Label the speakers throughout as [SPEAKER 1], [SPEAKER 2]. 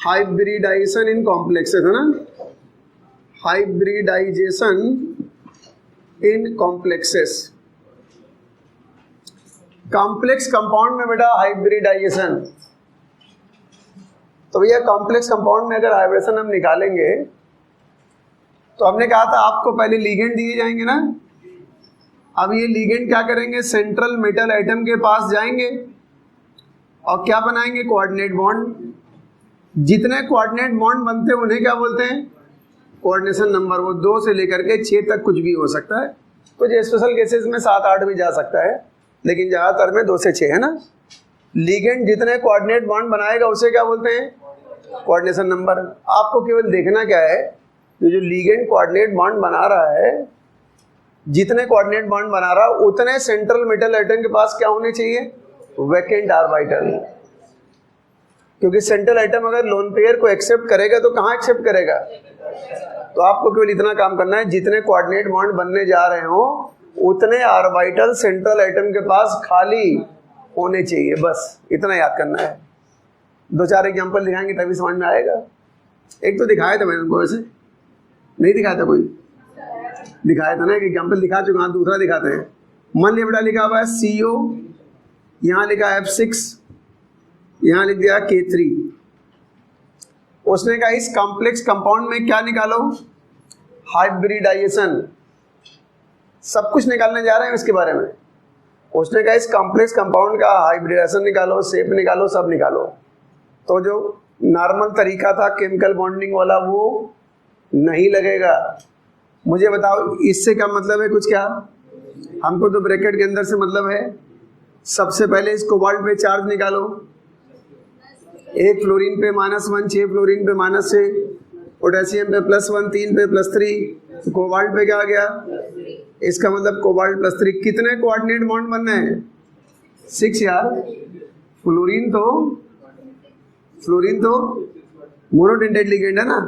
[SPEAKER 1] Hybridisation इन complexes है ना, hybridisation इन complexes. Complex compound में बेटा हाइब्रिडाइजेशन, तो भैया कॉम्प्लेक्स कंपाउंड में अगर हाइब्रिडेशन हम निकालेंगे तो हमने कहा था आपको पहले लीगेंड दिए जाएंगे ना। अब ये लीगेंड क्या करेंगे, सेंट्रल मेटल एटम के पास जाएंगे और क्या बनाएंगे, कोऑर्डिनेट बॉन्ड। जितने कोऑर्डिनेट बॉन्ड बनते हैं उन्हें क्या बोलते हैं, कोऑर्डिनेशन नंबर। वो 2 से लेकर के 6 तक कुछ भी हो सकता है, कुछ स्पेशल केसेस में 7-8 भी जा सकता है, लेकिन ज़्यादातर में 2 से 6 है ना। लीगेंड जितने कोऑर्डिनेट बॉन्ड बनाएगा उसे क्या बोलते हैं, कोऑर्डिनेशन नंबर। आपको केवल देखना क्या है, जो लीगेंड कोऑर्डिनेट बॉन्ड बना रहा है, जितने कोऑर्डिनेट बॉन्ड बना रहा है उतने सेंट्रल मेटल एटम के पास क्या होने चाहिए, वैकेंट ऑर्बिटल। क्योंकि सेंट्रल एटम अगर लोन पेयर को एक्सेप्ट करेगा तो कहाँ एक्सेप्ट करेगा। तो आपको केवल इतना काम करना है, जितने कोऑर्डिनेट बॉन्ड बनने जा रहे हो उतने ऑर्बिटल सेंट्रल एटम के पास खाली होने चाहिए, बस इतना याद करना है। 2-4 एग्जांपल दिखाएंगे तभी समझ में आएगा। एक तो दिखाया था मैंने उनको, वैसे नहीं दिखाया था, कोई दिखाया था ना, एक एग्जांपल दिखा चुका हूं, दूसरा दिखाते हैं। मान लिया बेटा लिखा हुआ है CO, यहाँ लिखा F6, यहाँ लिख दिया K3। उसने कहा इस कॉम्प्लेक्स कंपाउंड में क्या निकालो, हाइब्रिडाइजेशन। सब कुछ निकालने जा रहे हैं इसके बारे में। उसने कहा इस कॉम्प्लेक्स कंपाउंड का हाइब्रिडाइजेशन निकालो, शेप निकालो, सब निकालो। तो जो नॉर्मल तरीका था केमिकल बॉन्डिंग वाला वो नहीं लगेगा। मुझे बताओ इससे क्या मतलब है, कुछ क्या हमको तो ब्रैकेट के अंदर से मतलब है। सबसे पहले इस कोबाल्ट पे चार्ज निकालो, 1 फ्लोरीन पे -1, 6 फ्लोरीन पे -6, पोटेशियम पे +1, 3 पे +3, तो कोबाल्ट पे क्या आ गया, इसका मतलब कोबाल्ट +3। कितने कोऑर्डिनेट बॉन्ड बनने हैं, 6 यार। फ्लोरीन तो मोनोडेंटेड लिगेंड है ना,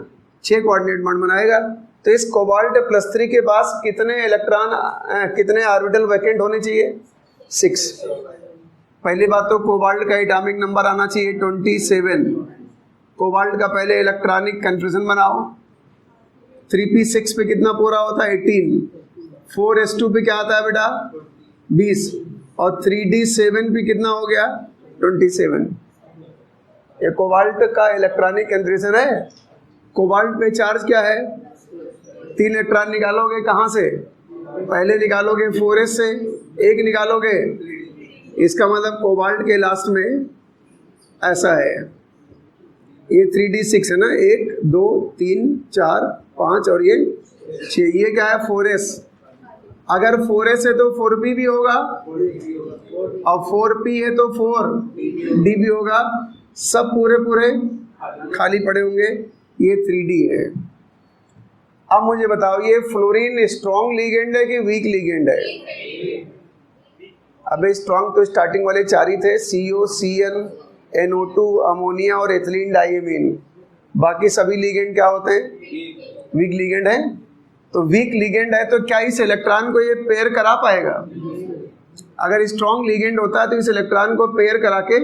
[SPEAKER 1] 6 कोऑर्डिनेट बॉन्ड बनाएगा। तो इस कोबाल्ट +3 के पास कितने इलेक्ट्रॉन, कितने ऑर्बिटल वैकेंट होने चाहिए, 6। पहली बात तो कोबाल्ट का एटॉमिक नंबर आना चाहिए 27। कोबाल्ट का पहले इलेक्ट्रॉनिक कन्फ्यूजन बनाओ। 3p6 पे कितना पूरा होता है, 18। 4s2 पे क्या आता है बेटा, 20। और 3d7 पे कितना हो गया, 27। ये कोबाल्ट का इलेक्ट्रॉनिक कन्फ्यूजन है। कोबाल्ट पे चार्ज क्या है, 3 इलेक्ट्रॉन निकालोगे कहाँ से, पहले निकालोगे 4s से, 1 निकालोगे। इसका मतलब कोबाल्ट के लास्ट में ऐसा है, ये 3d6 है ना, 1 2 3 4 5 और ये 6। ये क्या है, 4s। अगर 4s है तो 4p भी होगा, और 4p है तो 4d भी होगा। सब पूरे खाली पड़े होंगे। ये 3d है। अब मुझे बताओ ये फ्लोरीन स्ट्रॉन्ग लिगेंड है कि वीक लिगेंड है। अबे स्ट्रॉन्ग तो स्टार्टिंग वाले 4 ही थे, CO, CN, NO2, अमोनिया और एथिलीन डाइएमीन। बाकी सभी लिगेंड क्या होते हैं, वीक लिगेंड है। तो वीक लिगेंड है तो क्या इस इलेक्ट्रॉन को ये पेयर करा पाएगा। अगर स्ट्रॉन्ग लिगेंड होता है तो इस इलेक्ट्रॉन को पेयर करा के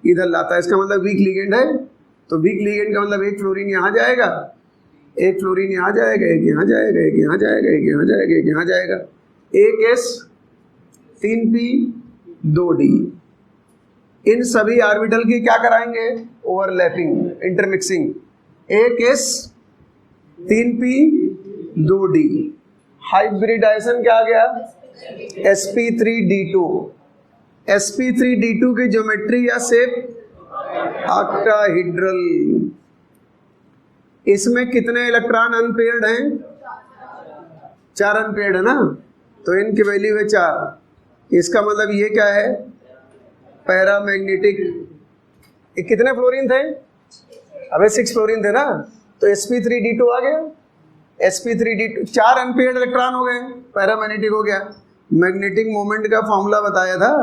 [SPEAKER 1] इधर लाता है, इसका मतलब वीक लिगेंड है। तो वीक लिगेंड का मतलब 1 फ्लोरीन यहाँ जाएगा, 1 फ्लोरीन यहाँ जाएगा, 1 यहाँ जाएगा, 1 यहाँ जाएगा, 1 यहाँ जाएगा, 1 यहाँ जाएगा। 1s, 3p, 2d। इन सभी ऑर्बिटल की क्या कराएंगे, overlapping, intermixing. 1s, 3p, 2d। Hybridisation क्या आ गया, sp3d2। sp3d2 की ज्योमेट्री या शेप ऑक्टाहेड्रल। इसमें कितने इलेक्ट्रॉन अनपेयर्ड हैं, 4 अनपेयर्ड है ना, तो इनकी वैल्यू है 4। इसका मतलब ये क्या है, पैरामैग्नेटिक। कितने फ्लोरीन थे, अबे 6 फ्लोरीन थे ना, तो sp3d2 आ गया। sp3d2 4 अनपेयर्ड इलेक्ट्रॉन हो गए, पैरामैग्नेटिक हो गया। मैग्नेटिक मोमेंट का फॉर्मूला बताया था,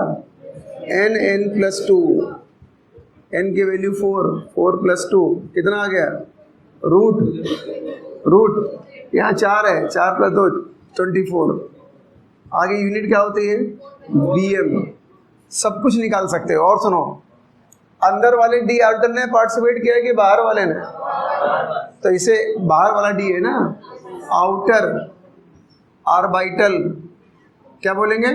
[SPEAKER 1] n+2। n की वैल्यू 4 + 2 कितना आ गया, रूट यहाँ 4 है, 4 + 2 24। आगे यूनिट क्या होती है, BM। सब कुछ निकाल सकते हो। और सुनो, अंदर वाले डी ऑर्बिटल ने पार्टिसिपेट किया है कि बाहर वाले ने? तो इसे बाहर वाला डी है ना, आउटर ऑर्बिटल, क्या बोलेंगे?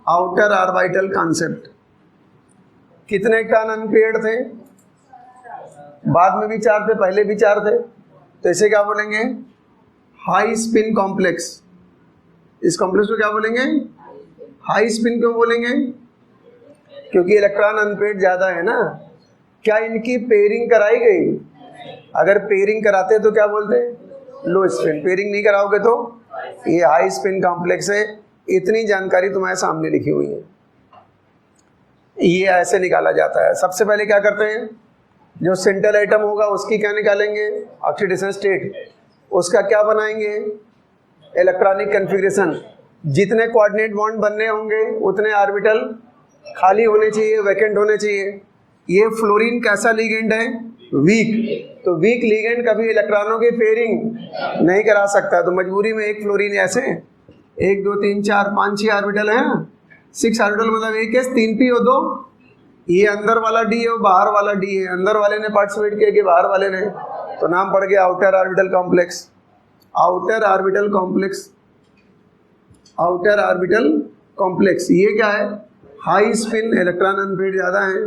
[SPEAKER 1] Outer orbital concept. कितने इलेक्ट्रॉन अनपेयर्ड थे? बाद में भी 4 थे, पहले भी 4 थे, तो इसे क्या बोलेंगे? High spin complex. इस कॉम्प्लेक्स को क्या बोलेंगे? High spin. क्यों बोलेंगे? क्योंकि इलेक्ट्रॉन अनपेयर्ड ज्यादा है ना। क्या इनकी पेयरिंग कराई गई? अगर पेयरिंग कराते तो क्या बोलते? लो स्पिन। पेयरिंग नहीं कराओगे तो ये हाई स्पिन कॉम्प्लेक्स है। इतनी जानकारी तुम्हारे सामने लिखी हुई है। ये ऐसे निकाला जाता है। सबसे पहले क्या करते हैं, जो सेंट्रल एटम होगा उसकी क्या निकालेंगे? Oxidation state. उसका क्या बनाएंगे? Electronic configuration. जितने कोऑर्डिनेट बॉन्ड बनने होंगे उतने ऑर्बिटल खाली होने चाहिए, वैकेंट होने चाहिए। ये फ्लोरीन कैसा लिगेंड है? वीक। तो वीक लिगेंड कभी इलेक्ट्रॉनों की पेयरिंग नहीं करा सकता, तो मजबूरी में एक फ्लोरीन ऐसे 1 2 3 4 5 6 ऑर्बिटल है ना। 6 ऑर्बिटल मतलब एक है 3p और 2, ये अंदर वाला डी है और बाहर वाला डी है। अंदर वाले ने पार्टिसिपेट किया कि बाहर वाले ने? तो नाम पड़ गया outer orbital complex. Outer orbital complex, outer orbital complex. ये क्या है? हाई स्पिन, इलेक्ट्रॉन अनपेयर्ड ज्यादा है।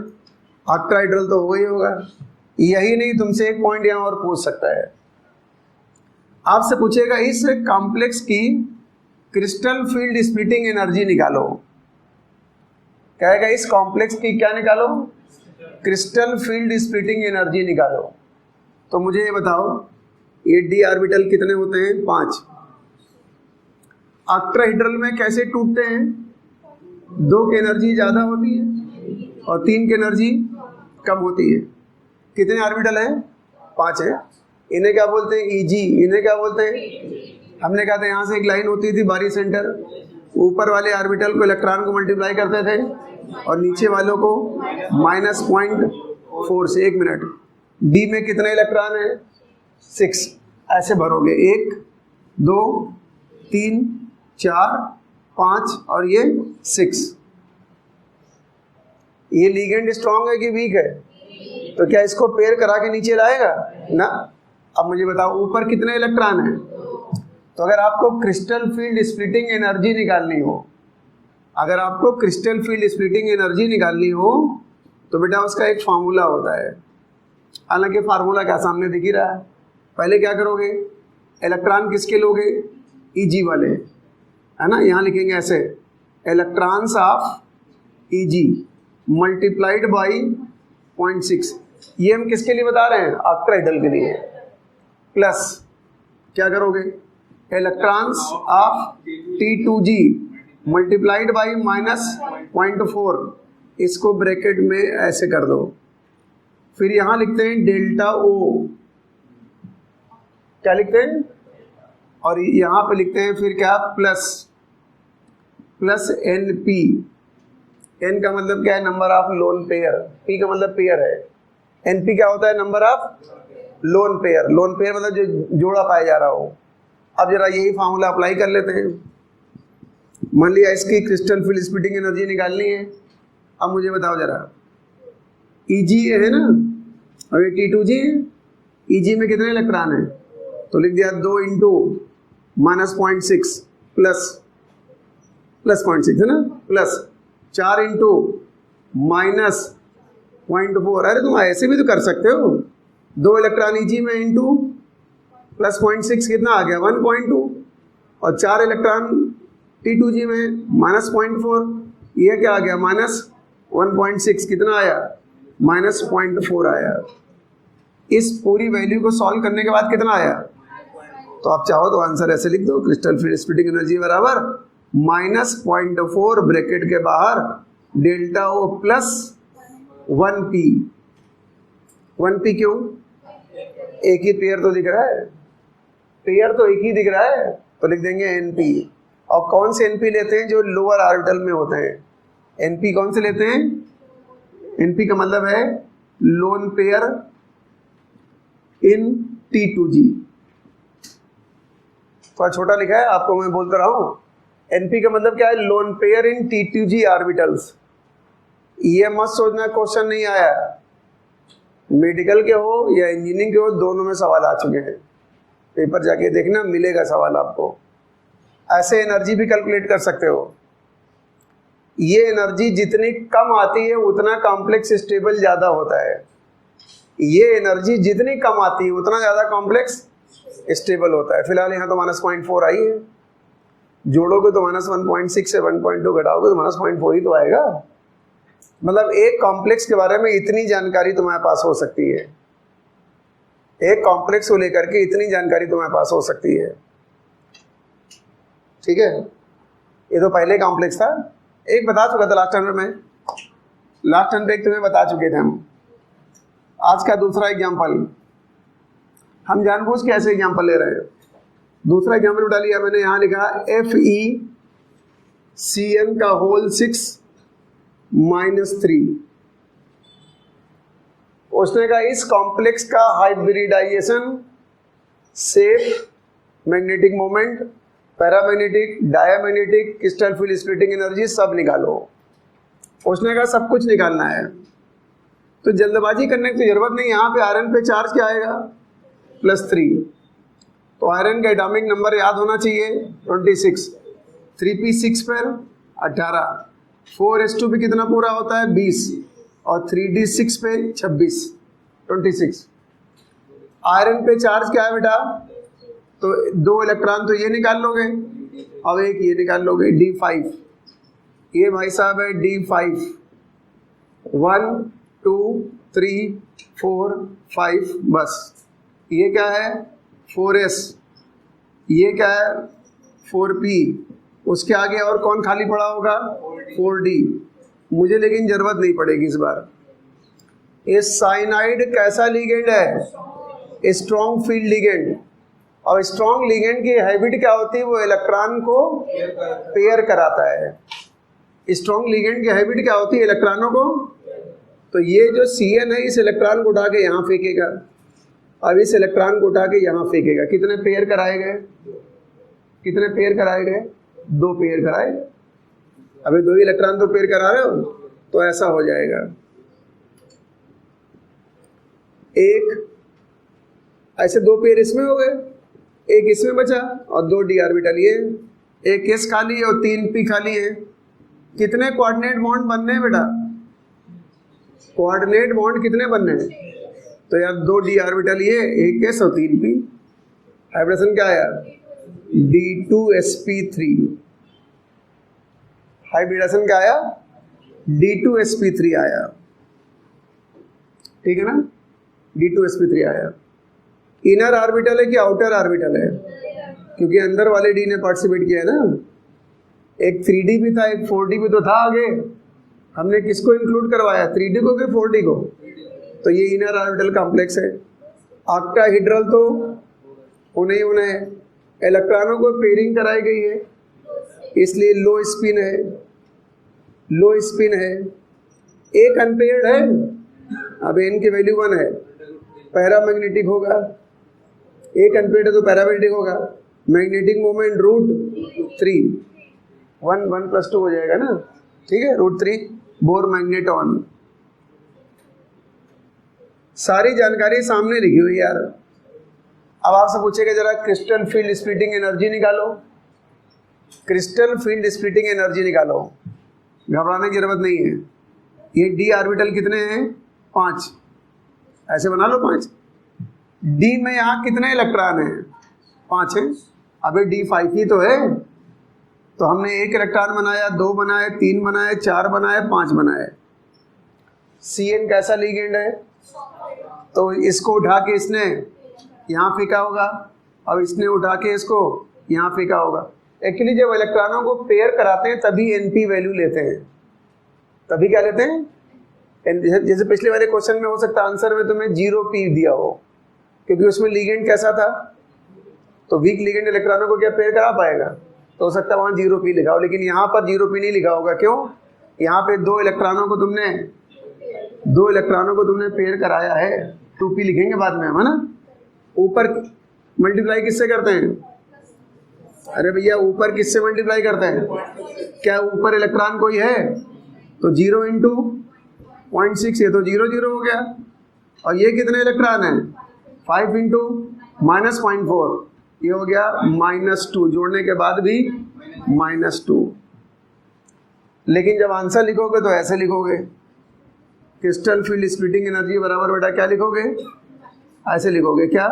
[SPEAKER 1] ऑक्टाहेड्रल तो हो ही होगा। यही नहीं, तुमसे एक पॉइंट यहां और पूछ सकता है, आपसे पूछेगा इस कॉम्प्लेक्स की क्रिस्टल फील्ड स्प्लिटिंग एनर्जी निकालो। कहेगा इस कॉम्प्लेक्स की क्या निकालो? क्रिस्टल फील्ड स्प्लिटिंग एनर्जी निकालो। तो मुझे ये बताओ, ये डी ऑर्बिटल कितने होते हैं? 5। ऑक्टाहेड्रल में कैसे टूटते हैं? 2 की एनर्जी ज्यादा होती है और 3 की एनर्जी कम होती है। कितने ऑर्बिटल हैं? 5 है। इन्हें क्या बोलते हैं? ईजी। इन्हें क्या बोलते हैं? हमने कहा था यहाँ से एक लाइन होती थी बारी सेंटर, ऊपर वाले ऑर्बिटल को इलेक्ट्रॉन को मल्टीप्लाई करते थे और नीचे वालों को -0.4 से। 1 मिनट, डी में कितने इलेक्ट्रॉन है? 6। ऐसे भरोगे 1 2 3 4 5 और ये 6। ये लिगेंड स्ट्रॉन्ग है कि वीक है? तो क्या इसको पेयर करा के नीचे लाएगा ना? अब मुझे बताओ ऊपर कितने इलेक्ट्रॉन हैं? तो अगर आपको क्रिस्टल फील्ड स्प्लिटिंग एनर्जी निकालनी हो, अगर आपको क्रिस्टल फील्ड स्प्लिटिंग एनर्जी निकालनी हो तो बेटा उसका एक फार्मूला होता है। हालांकि फार्मूला क्या सामने दिख ही रहा है। पहले क्या करोगे? इलेक्ट्रॉन किसके लोगे? ईजी वाले, है ना। यहाँ लिखेंगे ऐसे, electrons of easy multiplied by 0.6। ये हम किसके लिए बता रहे हैं? ऑक्टाहेड्रल के लिए। प्लस क्या करोगे? Electrons of T2G multiplied by -0.4। इसको ब्रैकेट में ऐसे कर दो। फिर यहां लिखते हैं डेल्टा O। क्या लिखते हैं? और यहां पे लिखते हैं फिर क्या? Plus NP। N का मतलब क्या है? Number of lone pair. P का मतलब पेयर है। NP क्या होता है? Number of lone pair. Lone pair मतलब जो जोड़ा पाया जा रहा हो। अब जरा यही फार्मूला अप्लाई कर लेते हैं। मान लिया इसकी क्रिस्टल फील्ड स्प्लिटिंग एनर्जी निकालनी है। अब मुझे बताओ जरा, Eg है ना, और ये T2G है। Eg में कितने इलेक्ट्रॉन है? तो लिख दिया 2 × -0.6 प्लस 0.6 है ना, प्लस 4 × -0.4। अरे तुम ऐसे भी तो कर सकते हो। 2 इलेक्ट्रॉन Eg में इंटू +0.6 कितना आ गया? 1.2। और 4 इलेक्ट्रॉन T2G में -0.4, ये क्या आ गया? -1.6। कितना आया? -0.4 आया। इस पूरी वैल्यू को सॉल्व करने के बाद कितना आया? तो आप चाहो तो आंसर ऐसे लिख दो, क्रिस्टल फील्ड स्प्लिटिंग एनर्जी बराबर -0.4 ब्रैकेट के बाहर delta O plus 1p। 1p क्यों? एक ही पेयर तो दिख रहा है, पेयर तो एक ही दिख रहा है, तो लिख देंगे NP। और कौन से NP लेते हैं? जो लोअर ऑर्बिटल में होते हैं। NP कौन से लेते हैं? NP का मतलब है लोन पेयर इन T2G। थोड़ा छोटा लिखा है, आपको मैं बोलता रहा हूं। NP का मतलब क्या है? लोन पेयर इन T2G ऑर्बिटल्स। ये मत सोचना क्वेश्चन नहीं आया, मेडिकल के हो या इंजीनियरिंग के हो, दोनों में सवाल आ चुके हैं। पेपर जाके देखना, मिलेगा सवाल आपको। ऐसे एनर्जी भी कैलकुलेट कर सकते हो। ये एनर्जी जितनी कम आती है उतना कॉम्प्लेक्स स्टेबल ज़्यादा होता है। ये एनर्जी जितनी कम आती है उतना ज़्यादा कॉम्प्लेक्स स्टेबल होता है। फिलहाल यहाँ तो -0.4 आई है, जोड़ोगे तो -1.6 से 1.2 घटाओगे तो -0.4 ही तो आएगा। मतलब एक कॉम्प्लेक्स के बारे में इतनी जानकारी तुम्हारे पास हो सकती है, एक कॉम्प्लेक्स को लेकर के इतनी जानकारी तुम्हारे पास हो सकती है। ठीक है, ये तो पहले कॉम्प्लेक्स था, एक बता चुका था लास्ट टर्म में, लास्ट टर्म पे एक तुम्हें बता चुके थे हम। आज का दूसरा एग्जाम्पल, हम जानबूझ के ऐसे एग्जाम्पल ले रहे हैं। दूसरा एग्जाम्पल उठा लिया मैंने, यहाँ लिखा FeCN का होल 6 -3। उसने कहा इस कॉम्प्लेक्स का hybridisation, shape, magnetic moment, paramagnetic, diamagnetic, crystal field splitting energy सब निकालो। उसने कहा सब कुछ निकालना है, तो जल्दबाजी करने की जरूरत नहीं। यहाँ पे आयरन पे चार्ज क्या आएगा, +3। तो आयरन का एटॉमिक नंबर याद होना चाहिए 26, 3p6 पर 18, 4s2 पे कितना पूरा होता है 20, और 3d6 पे 26, 26। आयरन पे चार्ज क्या है बेटा, तो 2 इलेक्ट्रॉन तो ये निकाल लोगे, अब एक ये निकाल लोगे D5। ये भाई साहब है D5, 1 2 3 4 5, बस। ये क्या है 4s, ये क्या है 4p, उसके आगे और कौन खाली पड़ा होगा 4d। मुझे लेकिन जरूरत नहीं पड़ेगी इस बार। ये साइनाइड कैसा लिगेंड है, स्ट्रॉन्ग फील्ड लिगेंड, और स्ट्रॉन्ग लिगेंड की हैबिट क्या होती है, वो इलेक्ट्रॉन को पेयर कराता है। स्ट्रॉन्ग लिगेंड की हैबिट क्या होती है, इलेक्ट्रॉनों को। तो ये जो Cn है, इस इलेक्ट्रॉन को उठा के यहाँ फेंकेगा, अब इस इलेक्ट्रॉन को उठा के यहाँ फेंकेगा। कितने पेयर कराए गए, कितने पेयर कराए गए, 2 पेयर कराए। अभी 2 इलेक्ट्रॉन तो पेयर करा रहे हो, तो ऐसा हो जाएगा। एक ऐसे 2 पेयर इसमें हो गए, एक इसमें बचा, और 2 d ऑर्बिटल ये, एक s खाली है और 3 p खाली है। कितने कोऑर्डिनेट बॉन्ड बनने हैं बेटा, कोऑर्डिनेट बॉन्ड कितने बनने हैं, तो यार 2 d ऑर्बिटल ये, एक s और 3 p। हाइब्रिडेशन क्या आया, D2sp3। हाइब्रिडेशन क्या आया, D2sp3 आया। ठीक है ना, D2sp3 आया। इनर ऑर्बिटल है कि आउटर ऑर्बिटल है, क्योंकि अंदर वाले डी ने पार्टिसिपेट किया है ना। एक 3D भी था, एक 4D भी तो था आगे। हमने किसको इंक्लूड करवाया, 3D को कि 4D को। तो ये इनर ऑर्बिटल कॉम्प्लेक्स है। ऑक्टाहेड्रल तो उन्हें इलेक्ट्रॉनों को पेयरिंग कराई गई है, इसलिए लो स्पिन है, लो स्पिन है। एक अनपेयर्ड है, अब n की वैल्यू 1 है, पैरामैग्नेटिक होगा। एक अनपेयर्ड है तो पैरामैग्नेटिक होगा। मैग्नेटिक मोमेंट √3, 1 + 2 हो जाएगा ना, ठीक है, √3 बोर मैग्नेटॉन। सारी जानकारी सामने लिखी हुई यार। अब आपसे पूछेगा जरा क्रिस्टल फील्ड स्प्लिटिंग एनर्जी निकालो, क्रिस्टल फील्ड स्प्लिटिंग एनर्जी निकालो। घबराने की जरूरत नहीं है। ये d ऑर्बिटल कितने हैं, 5, ऐसे बना लो 5। d में यहाँ कितने इलेक्ट्रॉन हैं, 5 हैं। अबे D5 ही तो है, तो हमने 1 इलेक्ट्रॉन बनाया, 2 बनाए, 3 बनाए, 4 बनाए, 5 बनाए। Cn कैसा लिगेंड है, तो इसको उठा के इसने यहाँ फेंका होगा, अब इसने उठा के इसको यहाँ फेंका होगा। एक्चुअली जब इलेक्ट्रॉनों को पेयर कराते हैं तभी Np वैल्यू लेते हैं, तभी क्या लेते हैं। जैसे पिछले वाले क्वेश्चन में हो सकता है आंसर में तुम्हें 0p दिया हो, क्योंकि उसमें लिगेंड कैसा था, तो वीक लिगेंड इलेक्ट्रॉनों को क्या पेयर करा पाएगा, तो हो सकता है वहाँ 0p लिखा हो, लेकिन यहाँ पर 0p नहीं लिखा होगा। क्यों, यहाँ पे 2 इलेक्ट्रॉनों को तुमने पेयर कराया है। 2p लिखेंगे बाद में, है ना। ऊपर मल्टीप्लाई किससे करते हैं, अरे भैया ऊपर किससे मल्टीप्लाई करते हैं, क्या ऊपर इलेक्ट्रॉन कोई है, तो 0 × 0.6, ये तो 0 0 हो गया। और ये कितने इलेक्ट्रॉन है? 5 इंटू -0.4, ये हो गया -2, जोड़ने के बाद भी -2। लेकिन जब आंसर लिखोगे तो ऐसे लिखोगे, क्रिस्टल फील्ड स्प्लिटिंग एनर्जी बराबर बेटा क्या लिखोगे? ऐसे लिखोगे क्या?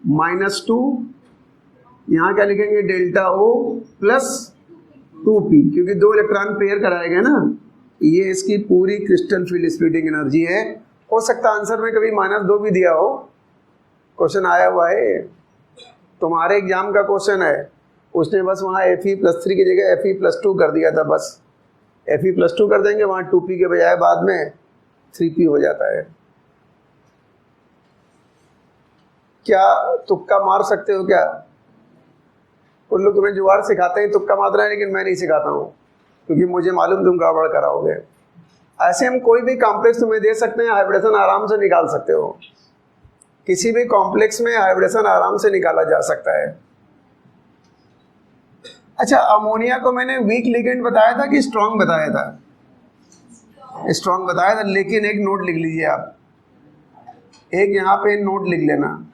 [SPEAKER 1] -2, यहाँ क्या लिखेंगे? डेल्टा O प्लस 2p, क्योंकि 2 इलेक्ट्रॉन पेयर कराए गए ना। ये इसकी पूरी क्रिस्टल फील्ड स्प्लिटिंग एनर्जी है। हो सकता है आंसर में कभी -2 भी दिया हो, क्वेश्चन आया हुआ है, तुम्हारे एग्जाम का क्वेश्चन है, उसने बस वहाँ Fe+3 की जगह Fe+2 कर दिया था। बस Fe+2 कर देंगे, वहाँ 2p के बजाय बाद में 3p हो जाता है। क्या तुक्का मार सकते हो क्या? उन लोग तुम्हें जुगाड़ सिखाते हैं तुक्का मारना है, लेकिन मैं नहीं सिखाता हूँ, क्योंकि मुझे मालूम तुम गड़बड़ कराओगे। ऐसे हम कोई भी कॉम्प्लेक्स तुम्हें दे सकते हैं, हाइब्रिडेशन आराम से निकाल सकते हो। किसी भी कॉम्प्लेक्स में हाइब्रिडेशन आराम से निकाला जा सकता है। अच्छा, अमोनिया को मैंने वीक लिगेंड बताया था कि स्ट्रॉन्ग बताया था? स्ट्रॉन्ग बताया था, लेकिन एक नोट लिख लीजिए आप, एक यहाँ पे नोट लिख लेना।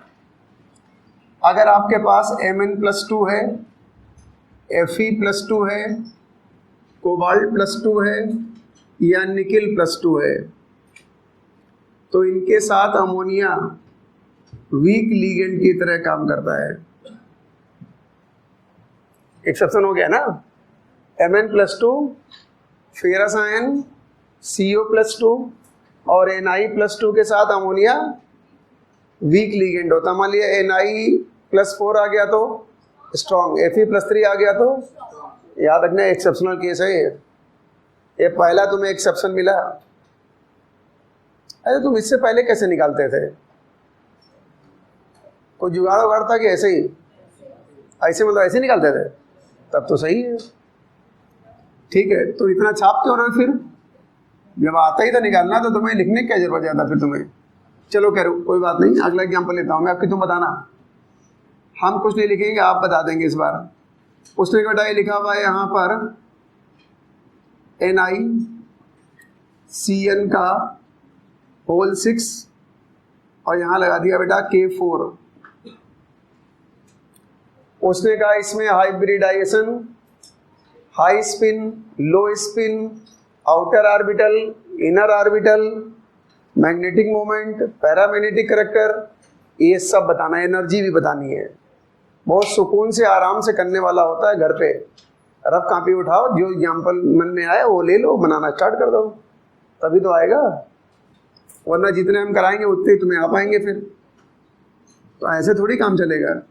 [SPEAKER 1] अगर आपके पास Mn+2 है, Fe+2 है, कोबाल्ट+2 है या निकिल+2 है, तो इनके साथ अमोनिया वीक लिगेंड की तरह काम करता है। एक्सेप्शन हो गया ना? Mn+2, फेरस आयन, CO+2 और Na+2 के साथ अमोनिया वीक लिगेंड होता। मान लिया Na+4 आ गया तो स्ट्रॉन्ग, Fe+3 आ गया तो, याद रखना एक्सेप्शनल केस है ये पहला तुम्हें एक्सेप्शन मिला। अरे तुम इससे पहले कैसे निकालते थे? कोई जुगाड़ उगाड़ था कि ऐसे ही? ऐसे मतलब ऐसे निकालते थे? तब तो सही है। ठीक है, तो इतना छाप क्यों रहे फिर? जब आता ही था निकालना तो तुम्हें लिखने की क्या जरूरत जाता फिर तुम्हें? चलो कह रहा कोई बात नहीं, अगला एग्जाम्पल लेता हूँ मैं आपकी, तुम बताना। हम कुछ नहीं लिखेंगे, आप बता देंगे इस बार। उसने बेटा ये लिखा हुआ है यहाँ पर NiCN का होल 6 और यहाँ लगा दिया बेटा K4। उसने कहा इसमें hybridisation, high spin, low spin, outer orbital, inner orbital, magnetic moment, paramagnetic character, ये सब बताना है, एनर्जी भी बतानी है। बहुत सुकून से आराम से करने वाला होता है। घर पे रफ कॉपी उठाओ, जो एग्जाम्पल मन में आए वो ले लो, बनाना स्टार्ट कर दो, तभी तो आएगा। वरना जितने हम कराएंगे उतने तुम्हें आ पाएंगे फिर, तो ऐसे थोड़ी काम चलेगा।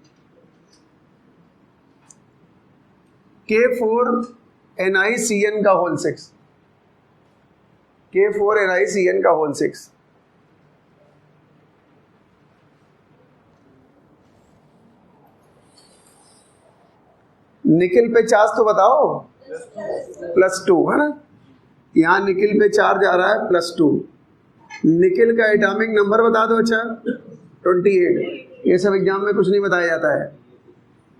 [SPEAKER 1] K4 NiCN का होल 6, K4 NiCN का होल 6। निकिल पे चार्ज तो बताओ, +2 है ना? यहाँ निकिल पे चार्ज आ रहा है +2। निकिल का एटॉमिक नंबर बता दो। अच्छा 28, ये सब एग्जाम में कुछ नहीं बताया जाता है।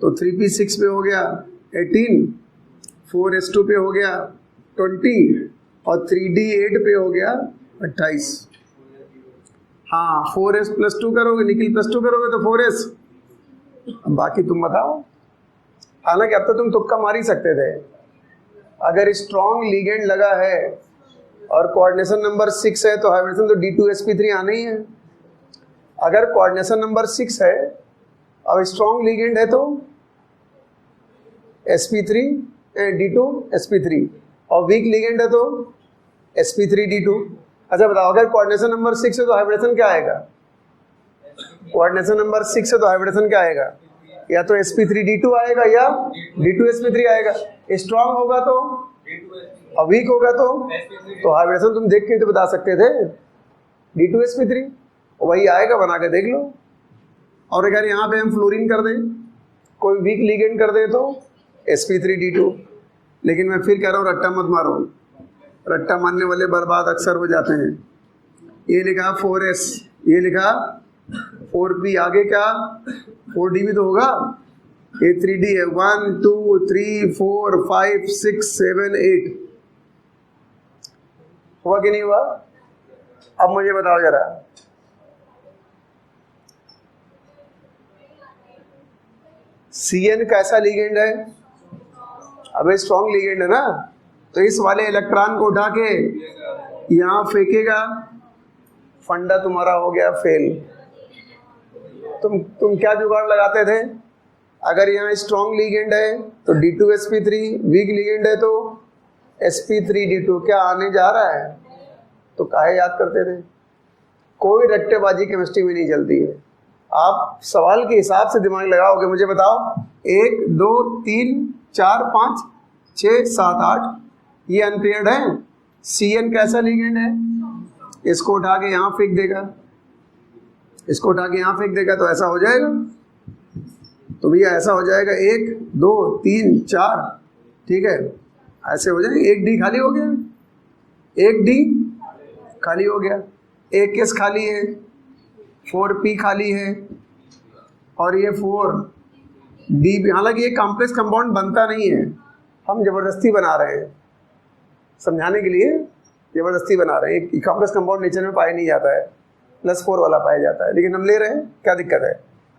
[SPEAKER 1] तो 3p6 पे हो गया 18, 4s2 पे हो गया 20 और 3d8 पे हो गया 28। हाँ 4s+2 करोगे, निकिल +2 करोगे तो 4s। अब बाकी तुम बताओ। हालांकि अब तो तुम तुक्का मार ही सकते थे। अगर स्ट्रॉन्ग लिगेंड लगा है और कोऑर्डिनेशन नंबर 6 है तो हाइब्रिडेशन तो D2sp3 आना ही है। अगर कोऑर्डिनेशन नंबर 6 है और स्ट्रॉन्ग लिगेंड है तो sp3 D2sp3 और वीक लिगेंड है तो sp3D2। अच्छा बताओ, अगर कोऑर्डिनेशन नंबर 6 है तो हाइब्रिडेशन क्या आएगा? कोऑर्डिनेशन नंबर 6 है तो हाइब्रिडेशन क्या आएगा? या तो sp3D2 आएगा या D2sp3 आएगा। स्ट्रॉन्ग होगा तो और वीक होगा तो हाइब्रिडेशन तुम देख के तो बता सकते थे D2sp3, वही आएगा, बना के देख लो। और अगर यहाँ पे हम फ्लोरीन कर दें, कोई वीक लिगेंड कर दें तो sp3D2। लेकिन मैं फिर कह रहा हूँ रट्टा मत मारो, रट्टा मारने वाले बर्बाद अक्सर हो जाते हैं। ये लिखा 4s, ये लिखा 4p, आगे क्या 4d भी तो होगा। ये 3d है, 1 2 3 4 5 6 7 8, हुआ कि नहीं हुआ? अब मुझे बताओ जरा, Cn कैसा लिगेंड है? अबे स्ट्रॉन्ग लिगेंड है ना, तो इस वाले इलेक्ट्रॉन को उठा के यहां फेंकेगा, फंडा तुम्हारा हो गया फेल। तुम क्या जुगाड़ लगाते थे? अगर यहाँ स्ट्रॉन्ग लिगेंड है तो D2sp3, वीक लिगेंड है तो sp3d2। क्या आने जा रहा है? तो काहे याद करते थे? कोई रट्टेबाजी केमिस्ट्री में नहीं चलती है। आप सवाल के हिसाब से दिमाग लगाओगे। मुझे बताओ, 1 2 3 4 5 6 7 8 ये अनपेयर्ड है। Cn कैसा लिगेंड है? इसको उठा के यहाँ फेंक देगा, इसको उठा के यहाँ फेंक देगा, तो ऐसा हो जाएगा। तो भैया ऐसा हो जाएगा 1 2 3 4, ठीक है, ऐसे हो जाएगा। 1 D खाली हो गया, 1 D खाली हो गया, 1 S खाली है, 4P खाली है, और ये 4D भी। हालांकि ये कॉम्प्लेक्स कंपाउंड बनता नहीं है, हम जबरदस्ती बना रहे हैं, समझाने के लिए जबरदस्ती बना रहे हैं। कॉम्प्लेक्स कंपाउंड नेचर में पाया नहीं जाता है, +4 वाला पाया जाता है, लेकिन हम ले रहे हैं, क्या दिक्कत है?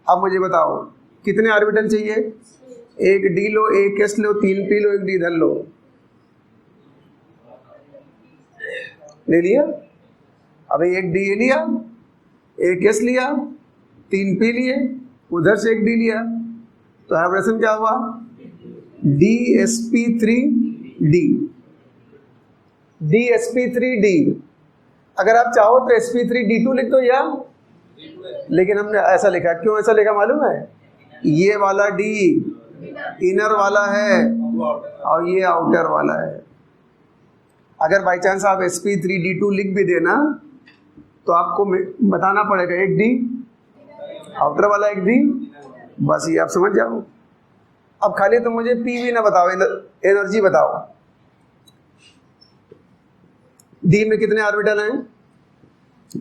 [SPEAKER 1] अब मुझे बताओ कितने ऑर्बिटल चाहिए? 1 D लो, 1 S लो, 3 P लो, 1 D इधर लो, ले लिया। अब 1 D ये लिया, 1 S लिया, 3 P लिए, उधर से 1 D लिया, तो हाइब्रिडेशन क्या हुआ? DsP3D, DsP3D। अगर आप चाहो तो sp3d2 लिख दो या, लेकिन हमने ऐसा लिखा, क्यों ऐसा लिखा मालूम है? ये वाला D इनर वाला है और ये आउटर वाला है। अगर बाई चांस आप sp3d2 लिख भी देना तो आपको बताना पड़ेगा 1 D आउटर वाला, 1 D, बस ये आप समझ जाओ। अब खाली तुम मुझे P भी ना बताओ, एनर्जी बताओ। D में कितने ऑर्बिटल हैं?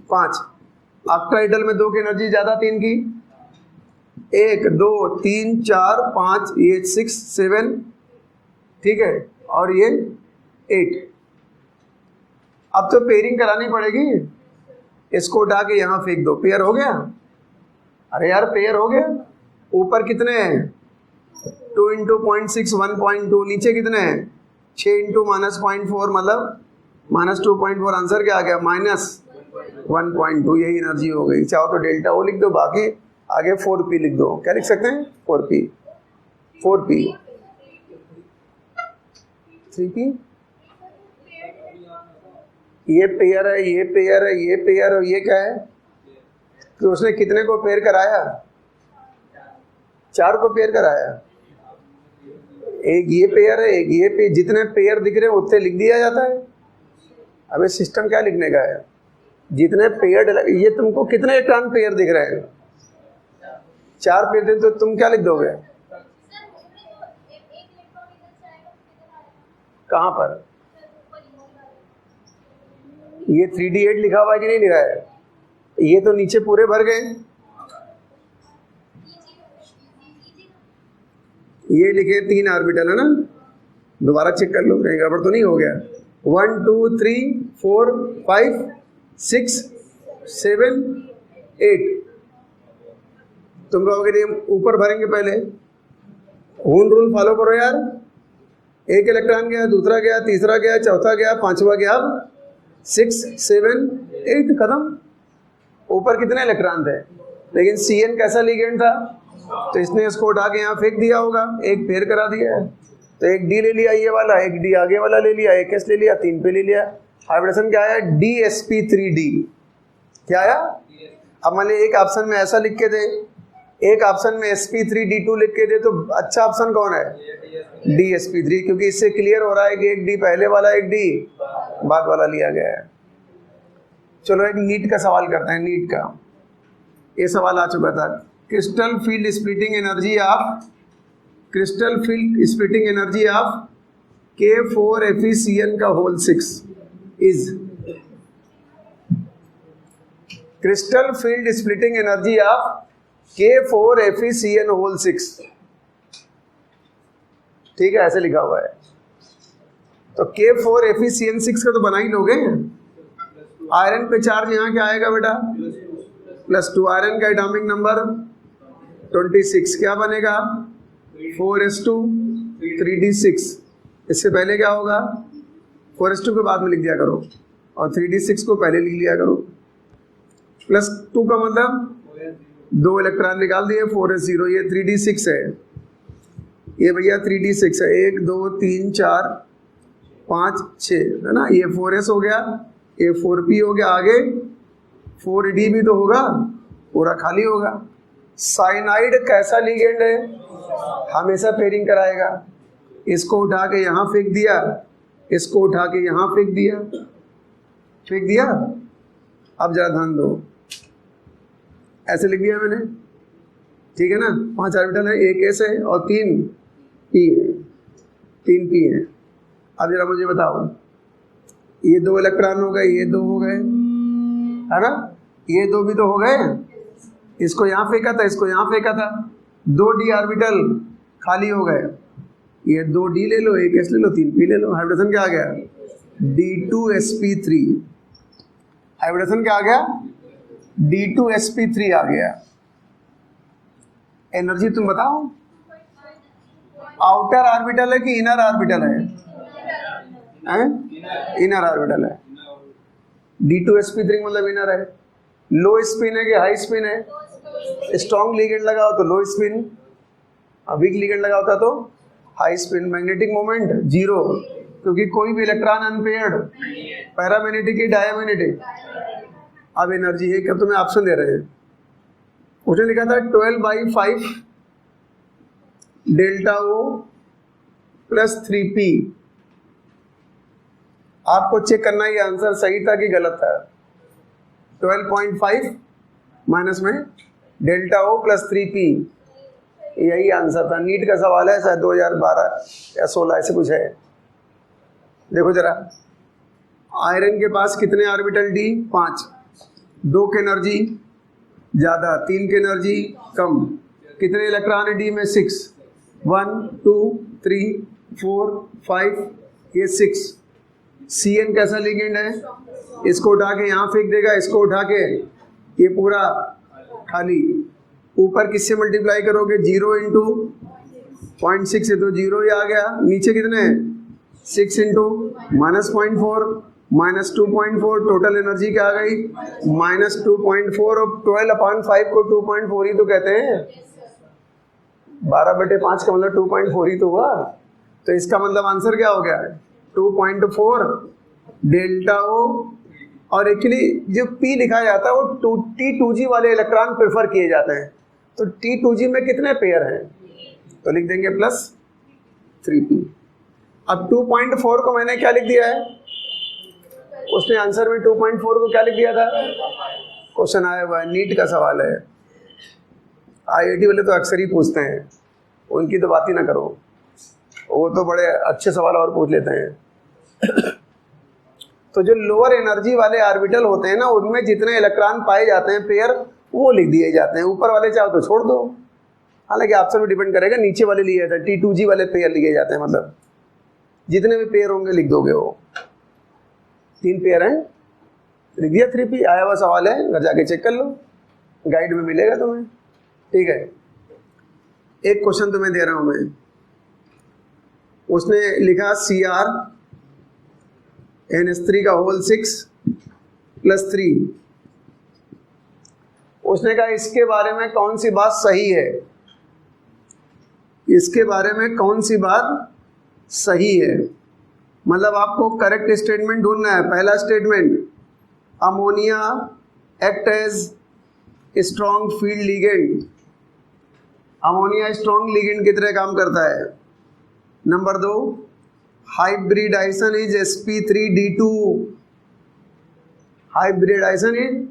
[SPEAKER 1] 5। ऑक्टाहेड्रल में 2 की एनर्जी ज्यादा, 3 की, 1 2 3 4 5, ये 6 7, ठीक है, और ये 8। अब तो पेयरिंग करानी पड़ेगी, इसको उठा के यहां फेंक दो, पेयर हो गया। अरे यार पेयर हो गया। ऊपर कितने हैं? 2 × 0.6 1.2, नीचे कितने हैं? 6 × -0.4 मतलब -2.4। आंसर क्या आ गया? -1.2। यही एनर्जी हो गई। चाहो तो डेल्टा O लिख दो, बाकी आगे 4P लिख दो। क्या लिख सकते हैं? 4P 3P। ये पेयर है, ये पेयर है, ये पेयर है, ये क्या है? तो उसने कितने को पेयर कराया? 4 को पेयर कराया। एक ये पेयर है, एक ये पेयर, जितने पेयर दिख रहे हैं उतने लिख दिया जाता है। अबे सिस्टम क्या लिखने का है? जितने पेयर, ये तुमको कितने इलेक्ट्रॉन पेयर दिख रहे हैं? 4 पेयर दे तो तुम क्या लिख दोगे? कहाँ पर? ये 3D8 लिखा हुआ है कि नहीं लिखा है? ये तो नीचे पूरे भर गए। ये लिखे 3 ऑर्बिटल है ना, दोबारा चेक कर लो कहीं गड़बड़ तो नहीं हो गया। 1 2 3 4 5 6 7 8। तुम कहोगे नहीं, हम ऊपर भरेंगे पहले। हून रूल फॉलो करो यार। एक इलेक्ट्रॉन गया, दूसरा गया, तीसरा गया, चौथा गया, पांचवा गया, अब 6 7 8 खत्म। ऊपर कितने इलेक्ट्रॉन थे? लेकिन Cn कैसा लिगेंड था, तो इसने इसको उठा के यहाँ फेंक दिया होगा, एक पेयर करा दिया है। तो 1 D ले लिया ये वाला, 1 D आगे वाला ले लिया, 1 S ले लिया, 3 पे ले लिया। हाइब्रिडेशन क्या आया? DsP3D। क्या आया? अब मान लीजिए एक ऑप्शन में ऐसा लिख के दे, एक ऑप्शन में sp3d2 लिख के दे, तो अच्छा ऑप्शन कौन है? DsP3, क्योंकि इससे क्लियर हो रहा है कि 1 D पहले वाला, 1 D बाद वाला लिया गया है। चलो एक नीट का सवाल करते हैं। नीट का ये सवाल आ चुका था। Crystal field splitting energy of K4FeCN का whole 6 is. Crystal field splitting energy of K4FeCN whole 6, ठीक है, ऐसे लिखा हुआ है। तो K4FeCN 6 का तो बना ही लोगे, आयरन पे चार्ज यहाँ क्या आएगा बेटा, +2। आयरन का एटॉमिक नंबर 26, क्या बनेगा 4s2 3d6। इससे पहले क्या होगा, 4s2 के बाद में लिख दिया करो और 3d6 को पहले लिख लिया करो। +2 का मतलब 2 इलेक्ट्रॉन निकाल दिए, 4s0, ये 3d6 है, ये भैया 3d6 है, 1 2 3 4 5 6 है ना, ये 4s हो गया, ये 4p हो गया, आगे 4d भी तो होगा, पूरा खाली होगा। साइनाइड कैसा लिगेंड है, हमेशा पेयरिंग कराएगा। इसको उठा के यहाँ फेंक दिया, इसको उठा के यहाँ फेंक दिया, फेंक दिया। अब जरा ध्यान दो, ऐसे लिख दिया मैंने, ठीक है ना। 5 ऑर्बिटल है, 1 s है और 3 p है, 3 p है। अब जरा मुझे बताओ, ये 2 इलेक्ट्रॉन हो गए, ये 2 हो गए, है ना, ये 2 भी तो हो गए। इसको यहाँ फेंका था, इसको यहाँ फेंका था, 2 d ऑर्बिटल खाली हो गए। ये 2 d ले लो, 1 s ले लो, 3 p ले लो। हाइब्रिडेशन क्या आ गया, d2sp3। हाइब्रिडेशन क्या आ गया, d2sp3 आ गया। एनर्जी तुम बताओ, आउटर ऑर्बिटल है कि इनर ऑर्बिटल है, इनर ऑर्बिटल है। d2sp3 मतलब इनर है। लो स्पिन है कि हाई स्पिन है, स्ट्रॉन्ग लिगेंड लगाओ तो लो स्पिन, वीक लिगेंड लगाओ था तो हाई स्पिन। मैग्नेटिक मोमेंट 0, क्योंकि कोई भी इलेक्ट्रॉन अनपेयर्ड, पैरामैग्नेटिक की डायमैग्नेटिक। अब एनर्जी है, क्या तुम्हें ऑप्शन दे रहे हैं, उसने लिखा था 12/5 डेल्टा O + 3p। आपको चेक करना ये आंसर सही था कि गलत था। 12.5 माइनस में डेल्टा O + 3p, यही आंसर था। नीट का सवाल है, शायद 2012 या 16 ऐसे कुछ है। देखो जरा, आयरन के पास कितने ऑर्बिटल d, 5। 2 की एनर्जी ज़्यादा, 3 की एनर्जी कम। कितने इलेक्ट्रॉन है d में, 6। 1 2 3 4 5, ये 6। Cn कैसा लिगेंड है, इसको उठा के यहाँ फेंक देगा, इसको उठा के ये पूरा खाली। ऊपर किससे मल्टीप्लाई करोगे, 0 × 0.6 है तो 0 ही आ गया। नीचे कितने, 6 × -0.4 -2.4। टोटल एनर्जी क्या आ गई, -2.4। और 12/5 को 2.4 ही तो कहते हैं, 12/5 का मतलब 2.4 ही तो हुआ। तो इसका मतलब आंसर क्या हो गया, 2.4 डेल्टा O। और एक्चुअली जो P लिखा जाता है वो T2g वाले इलेक्ट्रॉन प्रेफर किए जाते हैं। तो T2g में कितने पेयर हैं, तो लिख देंगे +3p। अब 2.4 को मैंने क्या लिख दिया है, उसने आंसर में 2.4 को क्या लिख दिया था, क्वेश्चन आया हुआ है, नीट का सवाल है। IIT वाले तो अक्सर ही पूछते हैं, उनकी तो बात ही ना करो, वो तो बड़े अच्छे सवाल और पूछ लेते हैं। तो जो लोअर एनर्जी वाले ऑर्बिटल होते हैं ना, उनमें जितने इलेक्ट्रॉन पाए जाते हैं पेयर, वो लिख दिए जाते हैं। ऊपर वाले चाहो तो छोड़ दो, हालांकि ऑप्शन में डिपेंड करेगा। नीचे वाले लिए जाते हैं, T2g वाले पेयर लिखे जाते हैं, मतलब जितने भी पेयर होंगे लिख दोगे। वो 3 पेयर हैं, लिख दिया। 3p आया हुआ सवाल है, घर जाके चेक कर लो, गाइड में मिलेगा तुम्हें, ठीक है। एक क्वेश्चन तुम्हें दे रहा हूं मैं, उसने लिखा Cr NH3 का होल 6 + 3। उसने कहा इसके बारे में कौन सी बात सही है, इसके बारे में कौन सी बात सही है। मतलब आपको करेक्ट स्टेटमेंट ढूंढना है। पहला statement, ammonia act as strong field ligand. Ammonia strong ligand की तरह काम करता है। Number 2, hybridisation is sp3d2। Hybridisation is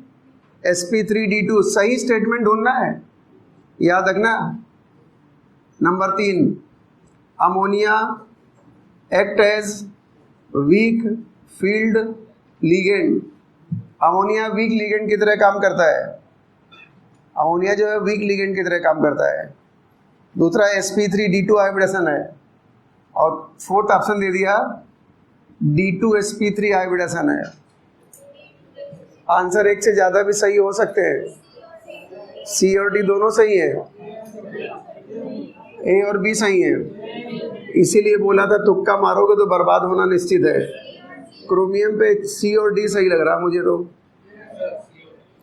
[SPEAKER 1] sp3d2। सही स्टेटमेंट ढूंढना है, याद रखना। Number 3, ammonia act as weak field ligand. Ammonia weak ligand की तरह काम करता है। अमोनिया जो है वीक लिगेंड की तरह काम करता है। दूसरा sp3d2 हाइब्रिडेशन है। और 4th ऑप्शन दे दिया d2sp3 हाइब्रिडेशन है। आंसर एक से ज्यादा भी सही हो सकते हैं, सी और डी दोनों सही है, ए और बी सही है, इसीलिए बोला था तुक्का मारोगे तो बर्बाद होना निश्चित है। क्रोमियम पे सी और डी सही लग रहा मुझे तो,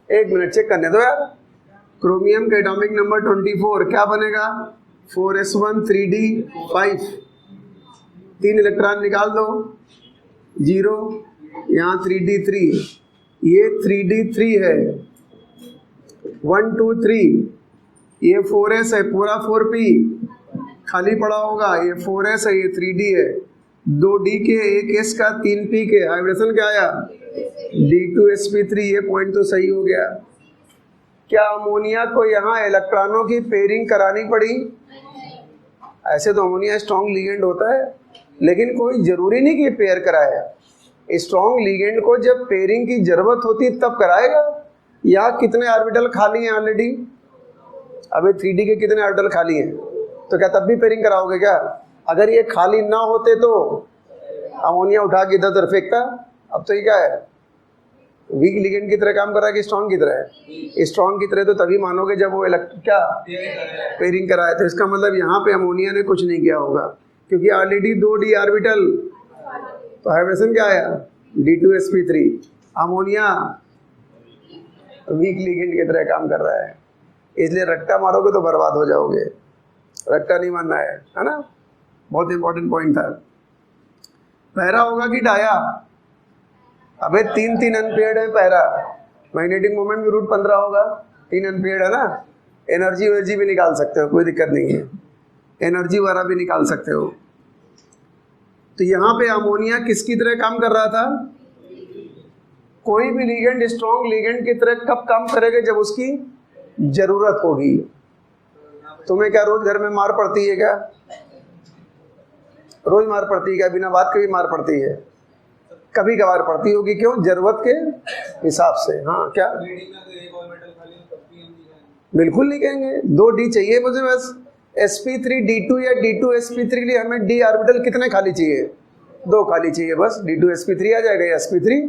[SPEAKER 1] एक मिनट चेक करने दो यार। क्रोमियम का एटॉमिक नंबर 24, क्या बनेगा 4s1 3d5, 3 इलेक्ट्रॉन निकाल दो, 0, यहाँ 3d3, ये 3d3 है, 1 2 3, ये 4s है, पूरा 4p खाली पड़ा होगा, ये 4s है, ये 3d है, 2d के 1s का 3p के, हाइब्रिडेशन क्या आया D2sp3, ये पॉइंट तो सही हो गया। क्या अमोनिया को यहाँ इलेक्ट्रॉनों की पेयरिंग करानी पड़ी? ऐसे तो अमोनिया स्ट्रॉन्ग लिगेंड होता है, लेकिन कोई जरूरी नहीं कि पेयर कराए। स्ट्रॉन्ग लिगेंड को जब पेयरिंग की जरूरत होती तब कराएगा। या कितने ऑर्बिटल खाली हैं ऑलरेडी? अबे 3D के कितने ऑर्बिटल खाली हैं, तो क्या तब भी पेयरिंग कराओगे क्या? अगर ये खाली ना होते तो अमोनिया उठा के इधर उधर फेंकता। अब तो ये क्या है, वीक लिगेंड की तरह काम कर रहा है कि स्ट्रॉन्ग की तरह? स्ट्रॉन्ग की तरह तो तभी मानोगे जब वो क्या पेयरिंग कराए। तो इसका मतलब यहाँ पे अमोनिया ने कुछ नहीं किया होगा, क्योंकि ऑलरेडी 2d ऑर्बिटल, तो हाइब्रिडेशन क्या आया D2sp3। अमोनिया वीक लिगेंड की तरह काम कर रहा है, इसलिए रट्टा मारोगे तो बर्बाद हो जाओगे। रट्टा नहीं मानना है ना, बहुत इंपॉर्टेंट पॉइंट था। पैरा होगा कि डाया? अबे 3 अनपेयर्ड है पैरा, मैग्नेटिक मोमेंट भी √15 होगा, 3 अनपेयर्ड है ना। एनर्जी भी निकाल सकते हो, कोई दिक्कत नहीं है, एनर्जी वाला भी निकाल सकते हो। तो यहाँ पे अमोनिया किसकी तरह काम कर रहा था? कोई भी लिगेंड स्ट्रॉन्ग लिगेंड की तरह कब काम करेगा? जब उसकी जरूरत होगी। तुम्हें क्या रोज घर में मार पड़ती है क्या? रोज मार पड़ती है क्या? बिना बात के भी मार पड़ती है? कभी कभार पड़ती होगी, क्यों? जरूरत के हिसाब से। हाँ क्या? बिल्कुल नहीं कहेंगे, 2d चाहिए मुझे बस। sp3d2 या D2sp3 के लिए हमें d ऑर्बिटल कितने खाली चाहिए? 2 खाली चाहिए बस, D2sp3 आ जाएगा या sp3।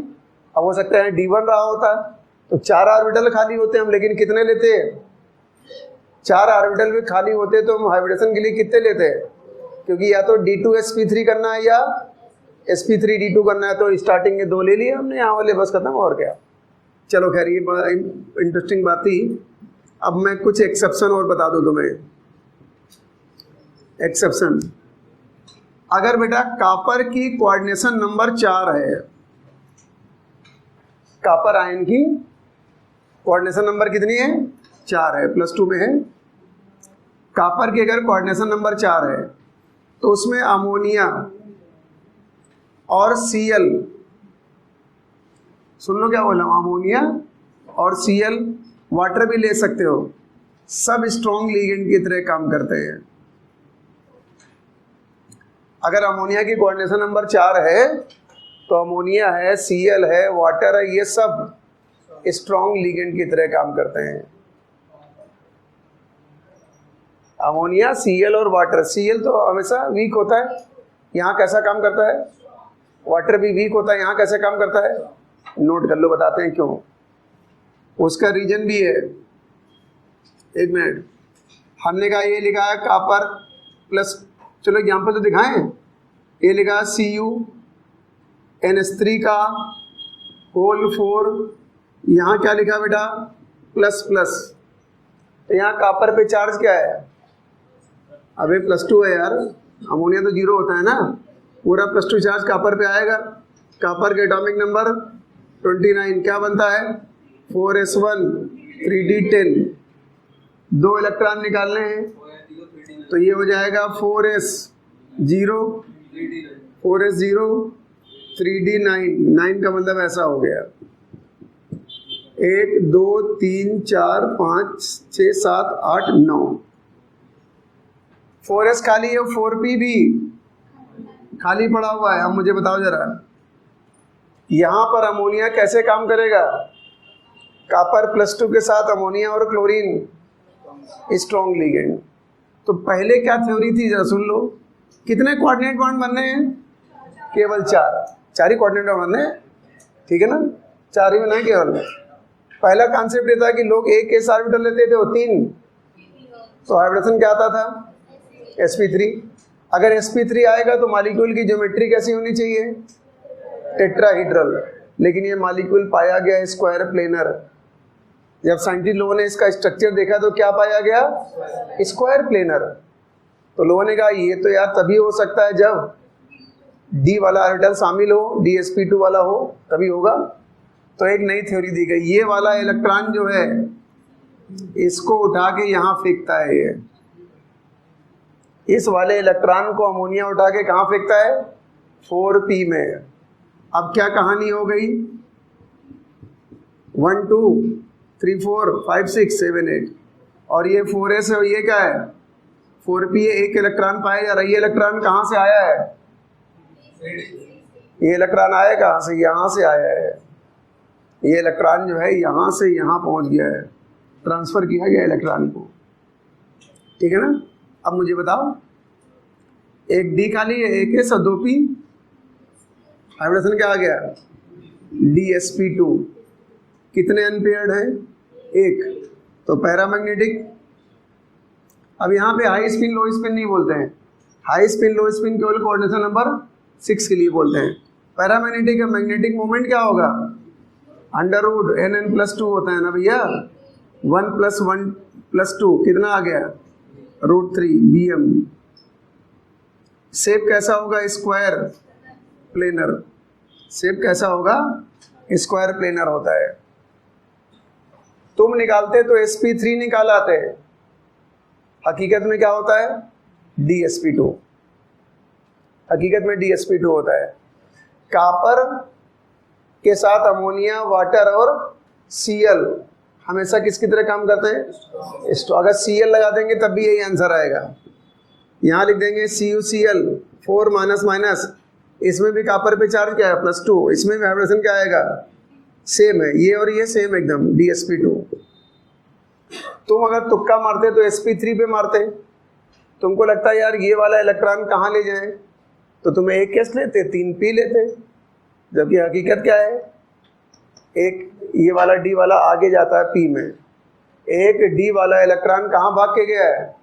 [SPEAKER 1] अब हो सकता है d1 रहा होता तो 4 ऑर्बिटल खाली होते हम, लेकिन कितने लेते? 4 ऑर्बिटल भी खाली होते तो हम हाइब्रिडेशन के लिए कितने लेते? क्योंकि या तो D2sp3 करना है या sp3d2 करना है, तो स्टार्टिंग के 2 ले लिए हमने यहाँ वाले, बस खत्म। और क्या, चलो खैर ये बड़ा इंटरेस्टिंग बात थी। अब मैं कुछ एक्सेप्शन और बता दूं तुम्हें। एक्सेप्शन, अगर बेटा कॉपर की कोऑर्डिनेशन नंबर 4 है, कॉपर आयन की कोऑर्डिनेशन नंबर कितनी है? 4 है, +2 में है। कॉपर की अगर कोऑर्डिनेशन नंबर 4 है तो उसमें अमोनिया और Cl, सुन लो क्या बोला, अमोनिया और Cl, वाटर भी ले सकते हो, सब स्ट्रॉन्ग लिगेंड की तरह काम करते हैं। अगर अमोनिया की कोऑर्डिनेशन नंबर 4 है तो अमोनिया है, Cl है, वाटर है, ये सब स्ट्रॉन्ग लिगेंड की तरह काम करते हैं। अमोनिया, Cl और वाटर। Cl तो हमेशा वीक होता है, यहाँ कैसा काम करता है? वाटर भी वीक होता है, यहाँ कैसे काम करता है? नोट कर लो, बताते हैं क्यों। उसका रीजन भी है, एक मिनट। हमने कहा ये लिखा है कॉपर प्लस, चलो एग्जाम्पल तो दिखाएं। ये लिखा है CuNH3 का होल 4, यहाँ क्या लिखा बेटा? ++। तो यहाँ कॉपर पे चार्ज क्या है? अबे +2 है यार, अमोनिया तो 0 होता है ना, पूरा +2 चार्ज कॉपर पे आएगा। कॉपर के एटॉमिक नंबर 29, क्या बनता है? 4s1 3d10, 2 इलेक्ट्रॉन निकालने हैं तो ये हो जाएगा 4s0 3d9, 9 का मतलब ऐसा हो गया 1 2 3 4 5 6 7 8 9। 4s खाली है, 4p भी खाली पड़ा हुआ है। अब मुझे बताओ जरा, यहां पर अमोनिया कैसे काम करेगा? कॉपर +2 के साथ अमोनिया और क्लोरीन स्ट्रॉन्ग लिगेंड। तो पहले क्या थ्योरी थी जरा सुन लो। कितने कोऑर्डिनेट बॉन्ड बनने हैं? केवल 4 ही कोऑर्डिनेट बॉन्ड बनने हैं, ठीक है ना। 4 ही बना केवल। पहला कॉन्सेप्ट ये था कि लोग एक केस ऑर्बिटल लेते थे, वो 3, तो हाइब्रिडेशन क्या आता था sp3। अगर sp3 आएगा तो मॉलिक्यूल की ज्योमेट्री कैसी होनी चाहिए, टेट्राहीड्रल, लेकिन ये मॉलिक्यूल पाया गया स्क्वायर प्लेनर। जब साइंटिस्ट लोगों ने इसका स्ट्रक्चर देखा तो क्या पाया गया, स्क्वायर प्लेनर। तो लोगों ने कहा ये तो यार तभी हो सकता है जब D वाला ऑर्बिटल शामिल हो, dsp2 वाला हो, तभी होगा। तो एक नई थ्योरी दी गई, ये वाला इलेक्ट्रॉन जो है इसको उठा के यहाँ फेंकता है, ये इस वाले इलेक्ट्रॉन को अमोनिया उठा के कहाँ फेंकता है, 4p में। अब क्या कहानी हो गई, 1 2 3 4 5 6 7 8 और ये 4s है, ये क्या है 4p, एक इलेक्ट्रॉन पाया जा रहा है। ये इलेक्ट्रॉन कहाँ से आया है, ये इलेक्ट्रॉन आया कहाँ से, यहाँ से आया है। ये इलेक्ट्रॉन जो है यहाँ से यहाँ पहुँच गया है, ट्रांसफर किया गया इलेक्ट्रॉन को, ठीक है ना। अब मुझे बताओ, एक D खाली है, एक S और 2p, हाइब्रिडेशन क्या आ गया, dsp2। कितने अनपेयर्ड है, 1, तो पैरामैग्नेटिक। अब यहाँ पे हाई स्पिन लो स्पिन नहीं बोलते हैं, हाई स्पिन लो स्पिन केवल कोऑर्डिनेशन नंबर 6 के लिए बोलते हैं। पैरामैग्नेटिक का मैग्नेटिक मोमेंट क्या होगा, √nn+2 होता है ना भैया, 1 + 1 + 2 कितना आ गया, √3 bm। शेप कैसा होगा, स्क्वायर प्लेनर। शेप कैसा होगा, स्क्वायर प्लेनर होता है। तुम निकालते तो sp3 निकाल आते, हकीकत में क्या होता है, dsp2। हकीकत में dsp2 होता है। कॉपर के साथ अमोनिया, वाटर और Cl हमेशा किसकी तरह काम करते हैं, अगर Cl लगा देंगे तब भी यही आंसर आएगा। यहाँ लिख देंगे CuCl 4 माइनस, इसमें भी कॉपर पे चार्ज क्या है, +2, इसमें भी हाइब्रिडेशन क्या आएगा, सेम है, ये और ये सेम एकदम, dsp2। तुम अगर तुक्का मारते तो sp3 पे मारते, तुमको लगता है यार ये वाला इलेक्ट्रॉन कहाँ ले जाएं, तो तुम्हें एक केस लेते, 3p लेते, जबकि हकीकत क्या है, एक ये वाला D वाला आगे जाता है p में, एक D वाला इलेक्ट्रॉन कहाँ भाग के गया है,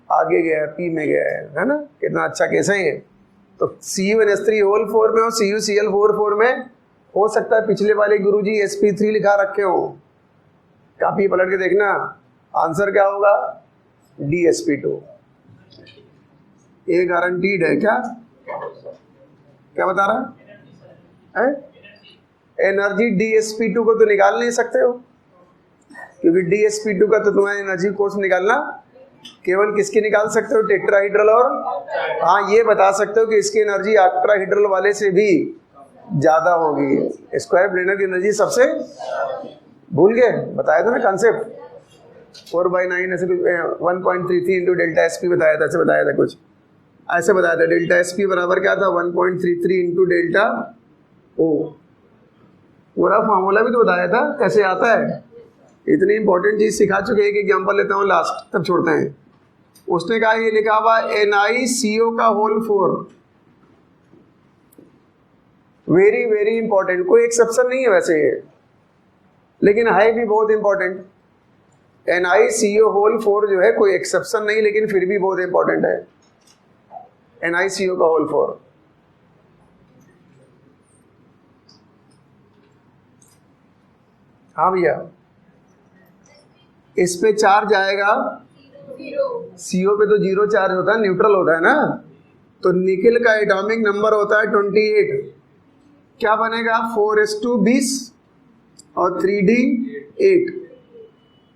[SPEAKER 1] आगे गया है, p में गया है ना। कितना अच्छा केस है ये। तो CuNH3 होल 4 में और CuCl 4 में हो सकता है पिछले वाले गुरुजी sp3 लिखा रखे हो, काफी पलट के देखना, आंसर क्या होगा, dsp2। ये गारंटीड है, क्या बता रहा है, एनर्जी dsp2 को तो निकाल नहीं सकते हो, क्योंकि dsp2 का तो तुम्हारा एनर्जी कोर्स निकालना केवल किसकी निकाल सकते हो, टेट्राहीड्रल, और हाँ ये बता सकते हो कि इसकी एनर्जी ऑक्टाहीड्रल वाले से भी ज्यादा होगी। स्क्वायर प्लेनर की एनर्जी सबसे, भूल गए, बताया था ना कॉन्सेप्ट, 4/9 ऐसे 1.33 इंटू डेल्टा sp बताया था, ऐसे बताया था, कुछ ऐसे बताया था। डेल्टा sp बराबर क्या था, 1.33 इंटू डेल्टा ओ। पूरा फार्मूला भी तो बताया था कैसे आता है। इतनी इंपॉर्टेंट चीज सिखा चुके, एक एग्जांपल लेता हूँ लास्ट, तब छोड़ते हैं। उसने कहा ये लिखा हुआ NiCO का होल 4, वेरी वेरी इंपॉर्टेंट, कोई एक्सेप्शन नहीं है वैसे ये, लेकिन है भी बहुत इंपॉर्टेंट। NiCO होल 4 जो है कोई एक्सेप्शन नहीं, लेकिन फिर भी बहुत इंपॉर्टेंट है, NiCO का होल 4। हाँ भैया, इस पे चार्ज आएगा, CO पे तो 0 चार्ज होता है, न्यूट्रल होता है ना। तो निकेल का एटॉमिक नंबर होता है 28, क्या बनेगा, 4s2 और 3d 8।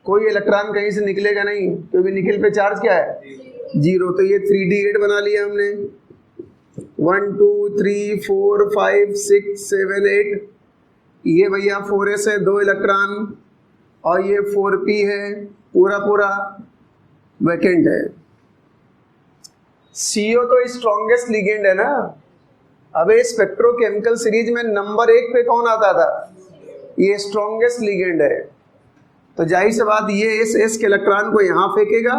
[SPEAKER 1] कोई इलेक्ट्रॉन कहीं से निकलेगा नहीं, क्योंकि निकेल पे चार्ज क्या है, 0। तो ये 3d 8 बना लिया हमने, 1 2 3 4 5 6 7 8। ये भैया 4s है, 2 इलेक्ट्रॉन, और ये 4p है, पूरा पूरा वैकेंट है। CO तो स्ट्रॉन्गेस्ट लिगेंड है ना। अबे स्पेक्ट्रोकेमिकल सीरीज में नंबर 1 पे कौन आता था, ये स्ट्रॉन्गेस्ट लिगेंड है। तो जाहिर सी बात, ये S के इलेक्ट्रॉन को यहाँ फेंकेगा,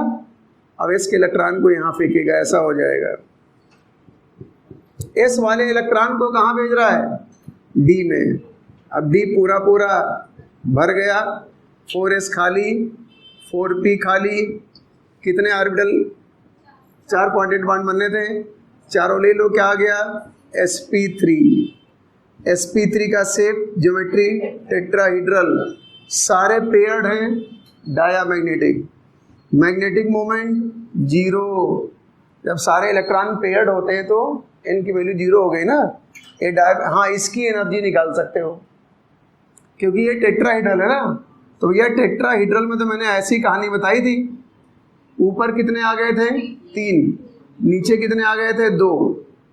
[SPEAKER 1] अब S के इलेक्ट्रॉन को यहाँ फेंकेगा, ऐसा हो जाएगा। S वाले इलेक्ट्रॉन को कहाँ भेज रहा है, D में। अब डी पूरा पूरा भर गया, 4s खाली, 4p खाली, कितने ऑर्बिटल, 4 क्वाड्रेंट बॉन्ड बनने थे, चारों ले लो, क्या आ गया sp3। sp3 का शेप ज्योमेट्री टेट्राहीड्रल, सारे पेयर्ड हैं, डायामैग्नेटिक, मैग्नेटिक मोमेंट जीरो। जब सारे इलेक्ट्रॉन पेयर्ड होते हैं तो इनकी वैल्यू जीरो हो गई ना। ये हाँ, इसकी एनर्जी निकाल सकते हो क्योंकि ये टेट्राहीड्रल है ना। तो ये टेट्राहीड्रल में तो मैंने ऐसी कहानी बताई थी, ऊपर कितने आ गए थे 3, नीचे कितने आ गए थे 2,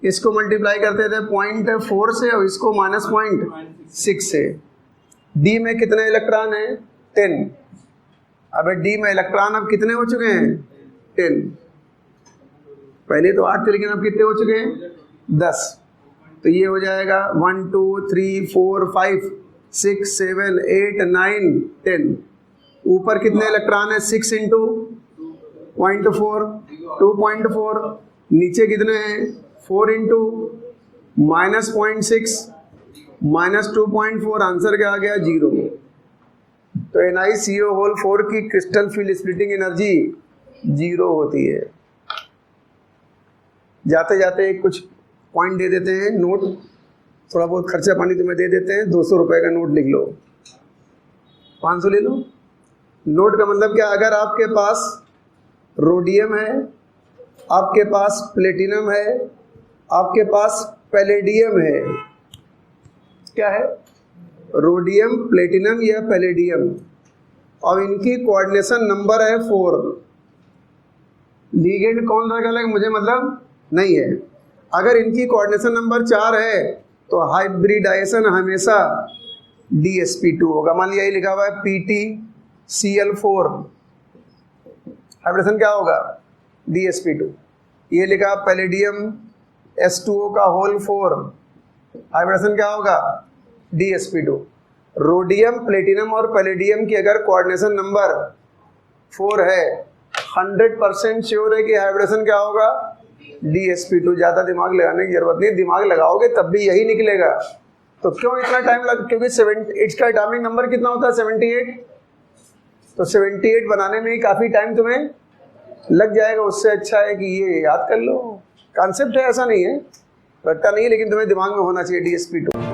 [SPEAKER 1] इसको मल्टीप्लाई करते थे 0.4 से और इसको -0.6 से। डी में कितने इलेक्ट्रॉन हैं 10। अब डी में इलेक्ट्रॉन अब कितने हो चुके हैं 10, पहले तो 8 थे लेकिन अब कितने हो चुके हैं 10। तो ये हो जाएगा 1 2 3 4 5 6 7 8 9 10। ऊपर कितने इलेक्ट्रॉन है 6 × 0.4 2.4, नीचे कितने हैं 4 × -0.6 -2.4, आंसर क्या आ गया 0। तो NiCO4 की क्रिस्टल फील्ड स्प्लिटिंग एनर्जी 0 होती है। जाते जाते कुछ पॉइंट दे देते हैं, नोट, थोड़ा बहुत खर्चा पानी तुम्हें दे देते हैं, 200 रुपए का नोट लिख लो, 500 ले लो। नोट का मतलब क्या, अगर आपके पास रोडियम है, आपके पास प्लेटिनम है, आपके पास पैलेडियम है, क्या है रोडियम, प्लेटिनम या पैलेडियम, और इनकी कोऑर्डिनेशन नंबर है 4, लिगेंड कौन सा अलग मुझे मतलब नहीं है। अगर इनकी कोऑर्डिनेशन नंबर 4 है तो हाइब्रिडाइजेशन हमेशा DsP2 होगा। मान लिया ये लिखा हुआ है PtCl4, हाइब्रिडेशन क्या होगा DsP2। ये लिखा पैलेडियम S2O का होल 4, हाइब्रिडेशन क्या होगा DsP2। रोडियम, प्लेटिनम और पैलेडियम की अगर कोऑर्डिनेशन नंबर 4 है, 100% श्योर है कि हाइब्रिडेशन क्या होगा DsP2। ज़्यादा दिमाग लगाने की जरूरत नहीं, दिमाग लगाओगे तब भी यही निकलेगा। तो क्यों इतना टाइम लगा, क्योंकि 7 इसका एटॉमिक नंबर कितना होता है 78। तो 78 बनाने में ही काफ़ी टाइम तुम्हें लग जाएगा, उससे अच्छा है कि ये याद कर लो। कॉन्सेप्ट है, ऐसा नहीं है, रट्टा नहीं है, लेकिन तुम्हें दिमाग में होना चाहिए DsP2।